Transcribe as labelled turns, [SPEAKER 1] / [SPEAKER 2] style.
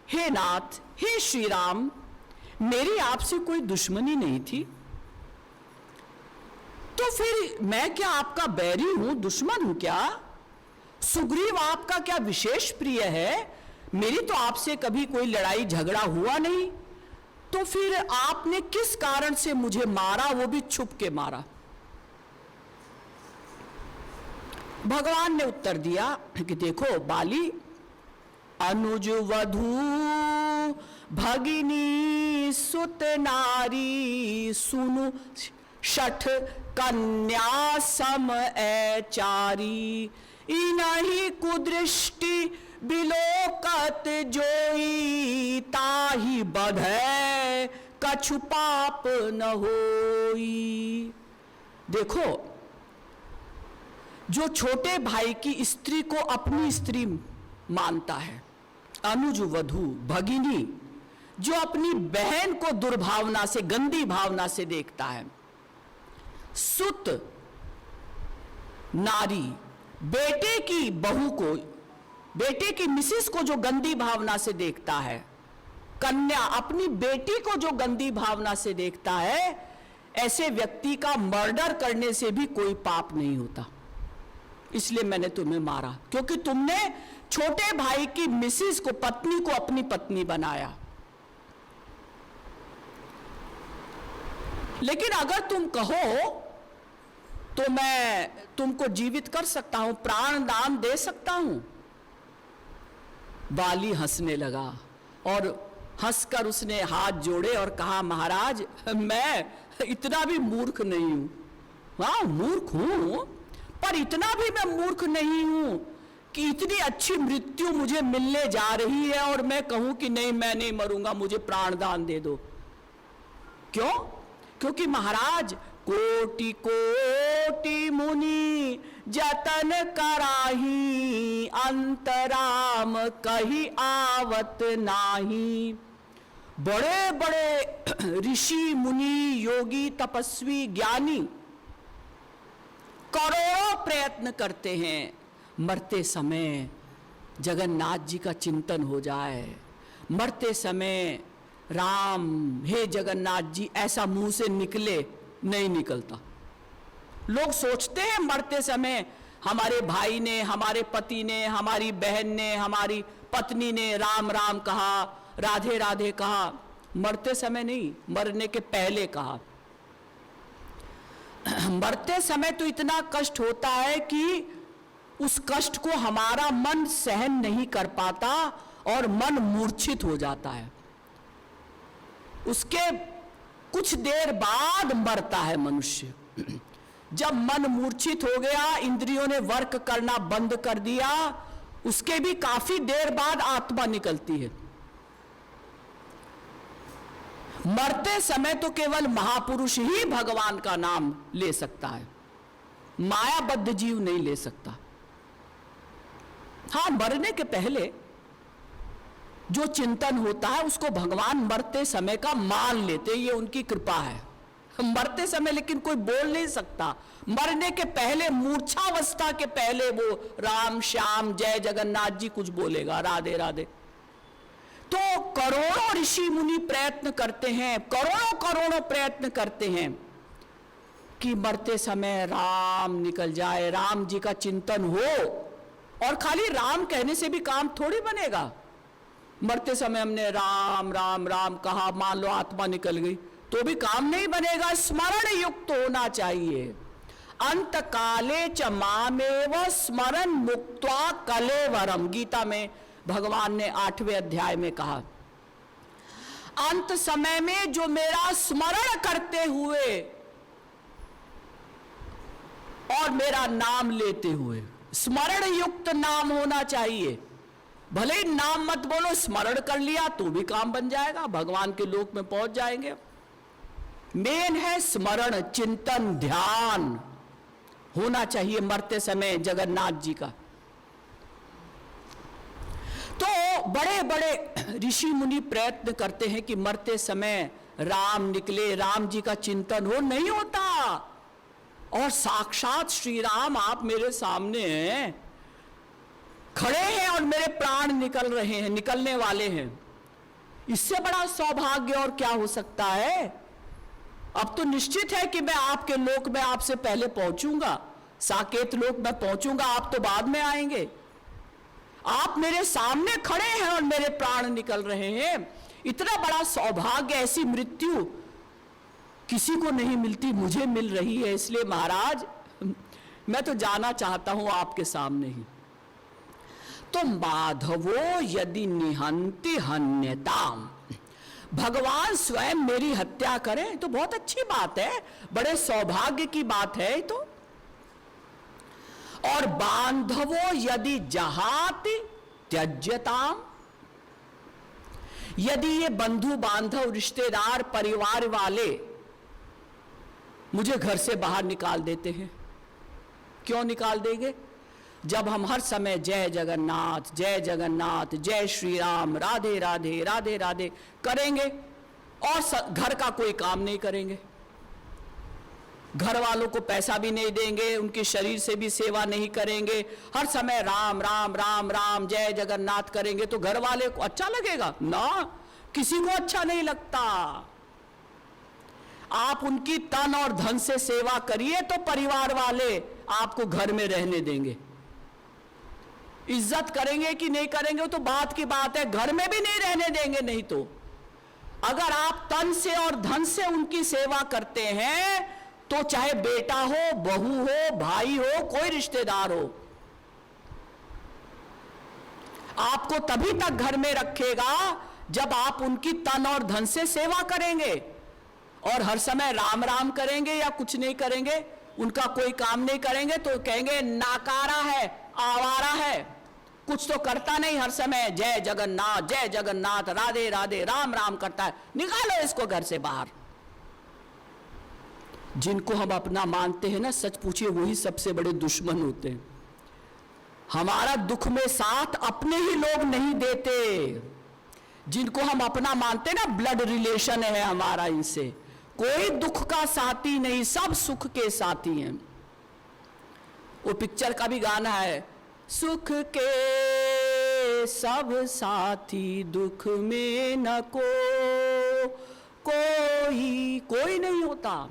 [SPEAKER 1] हे नाथ, हे श्री राम, मेरी आपसे कोई दुश्मनी नहीं थी, तो फिर मैं क्या आपका बैरी हूं, दुश्मन हूं क्या? सुग्रीव आपका क्या विशेष प्रिय है? मेरी तो आपसे कभी कोई लड़ाई झगड़ा हुआ नहीं, तो फिर आपने किस कारण से मुझे मारा, वो भी छुप के मारा? भगवान ने उत्तर दिया कि देखो बाली, अनुज वधू भगिनी सुत नारी, सुनु शठ कन्या सम ऐचारी, इनहि कुदृष्टि बिलोकत जोई, ताहि बधै कछु पाप न होई। देखो, जो छोटे भाई की स्त्री को अपनी स्त्री मानता है, अनुज वधू भगिनी, जो अपनी बहन को दुर्भावना से, गंदी भावना से देखता है, सुत नारी, बेटे की बहू को, बेटे की मिसेस को जो गंदी भावना से देखता है, कन्या अपनी बेटी को जो गंदी भावना से देखता है, ऐसे व्यक्ति का मर्डर करने से भी कोई पाप नहीं होता। इसलिए मैंने तुम्हें मारा, क्योंकि तुमने छोटे भाई की मिसेस को, पत्नी को अपनी पत्नी बनाया। लेकिन अगर तुम कहो तो मैं तुमको जीवित कर सकता हूं, प्राण दान दे सकता हूं। बाली हंसने लगा और हंसकर उसने हाथ जोड़े और कहा, महाराज मैं इतना भी मूर्ख नहीं हूं। हाँ, मूर्ख हूं, पर इतना भी मैं मूर्ख नहीं हूं कि इतनी अच्छी मृत्यु मुझे मिलने जा रही है और मैं कहूं कि नहीं, मैं नहीं मरूंगा, मुझे प्राण दान दे दो। क्यों? क्योंकि महाराज, कोटि कोटि मुनि जतन कराही, अंतराम कही आवत नाही। बड़े बड़े ऋषि मुनि, योगी, तपस्वी, ज्ञानी करोड़ों प्रयत्न करते हैं, मरते समय जगन्नाथ जी का चिंतन हो जाए, मरते समय राम, हे जगन्नाथ जी, ऐसा मुंह से निकले, नहीं निकलता। लोग सोचते हैं मरते समय हमारे भाई ने, हमारे पति ने, हमारी बहन ने, हमारी पत्नी ने राम राम कहा, राधे राधे कहा। मरते समय नहीं, मरने के पहले कहा। मरते समय तो इतना कष्ट होता है कि उस कष्ट को हमारा मन सहन नहीं कर पाता और मन मूर्छित हो जाता है। उसके कुछ देर बाद मरता है मनुष्य। जब मन मूर्छित हो गया, इंद्रियों ने वर्क करना बंद कर दिया, उसके भी काफी देर बाद आत्मा निकलती है। मरते समय तो केवल महापुरुष ही भगवान का नाम ले सकता है, मायाबद्ध जीव नहीं ले सकता। हाँ, मरने के पहले जो चिंतन होता है उसको भगवान मरते समय का मान लेते, ये उनकी कृपा है। मरते समय लेकिन कोई बोल नहीं सकता। मरने के पहले, मूर्छावस्था के पहले वो राम श्याम जय जगन्नाथ जी कुछ बोलेगा, राधे राधे। तो करोड़ों ऋषि मुनि प्रयत्न करते हैं, करोड़ों करोड़ों प्रयत्न करते हैं कि मरते समय राम निकल जाए, राम जी का चिंतन हो। और खाली राम कहने से भी काम थोड़ी बनेगा। मरते समय हमने राम राम राम कहा, मान लो आत्मा निकल गई, तो भी काम नहीं बनेगा। स्मरण युक्त होना चाहिए। अंत काले च मामेव स्मरण मुक्त्वा कलेवरम, गीता में भगवान ने 8वें अध्याय में कहा, अंत समय में जो मेरा स्मरण करते हुए और मेरा नाम लेते हुए, स्मरण युक्त नाम होना चाहिए। भले ही नाम मत बोलो, स्मरण कर लिया तो भी काम बन जाएगा, भगवान के लोक में पहुंच जाएंगे। मेन है स्मरण, चिंतन, ध्यान होना चाहिए मरते समय जगन्नाथ जी का। तो बड़े बड़े ऋषि मुनि प्रयत्न करते हैं कि मरते समय राम निकले, राम जी का चिंतन हो, नहीं होता। और साक्षात श्री राम आप मेरे सामने हैं, खड़े हैं और मेरे प्राण निकल रहे हैं, निकलने वाले हैं। इससे बड़ा सौभाग्य और क्या हो सकता है? अब तो निश्चित है कि मैं आपके लोक में आपसे पहले पहुंचूंगा, साकेत लोक में पहुंचूंगा, आप तो बाद में आएंगे। आप मेरे सामने खड़े हैं और मेरे प्राण निकल रहे हैं। इतना बड़ा सौभाग्य, ऐसी मृत्यु किसी को नहीं मिलती, मुझे मिल रही है। इसलिए महाराज मैं तो जाना चाहता हूं आपके सामने ही। तो माधवो यदि निहंति हन्यताम, भगवान स्वयं मेरी हत्या करें तो बहुत अच्छी बात है, बड़े सौभाग्य की बात है तो। और बांधवो यदि जहाति त्यज्यताम, यदि ये बंधु बांधव रिश्तेदार परिवार वाले मुझे घर से बाहर निकाल देते हैं, क्यों निकाल देंगे? जब हम हर समय जय जगन्नाथ जय जगन्नाथ जय श्री राम राधे राधे राधे राधे करेंगे और घर का कोई काम नहीं करेंगे, घर वालों को पैसा भी नहीं देंगे, उनके शरीर से भी सेवा नहीं करेंगे, हर समय राम राम राम राम जय जगन्नाथ करेंगे, तो घर वाले को अच्छा लगेगा ना? किसी को अच्छा नहीं लगता। आप उनकी तन और धन से सेवा करिए तो परिवार वाले आपको घर में रहने देंगे। इज्जत करेंगे कि नहीं करेंगे वो तो बात की बात है, घर में भी नहीं रहने देंगे। नहीं तो अगर आप तन से और धन से उनकी सेवा करते हैं तो चाहे बेटा हो, बहू हो, भाई हो, कोई रिश्तेदार हो, आपको तभी तक घर में रखेगा जब आप उनकी तन और धन से सेवा करेंगे। और हर समय राम राम करेंगे या कुछ नहीं करेंगे, उनका कोई काम नहीं करेंगे तो कहेंगे नाकारा है, आवारा है, कुछ तो करता नहीं, हर समय जय जगन्नाथ राधे राधे राम राम करता है, निकालो इसको घर से बाहर। जिनको हम अपना मानते हैं ना, सच पूछिए वही सबसे बड़े दुश्मन होते हैं। हमारा दुख में साथ अपने ही लोग नहीं देते। जिनको हम अपना मानते हैं ना, ब्लड रिलेशन है हमारा इनसे, कोई दुख का साथी नहीं, सब सुख के साथी हैं। वो पिक्चर का भी गाना है, सुख के सब साथी दुख में न कोई नहीं होता।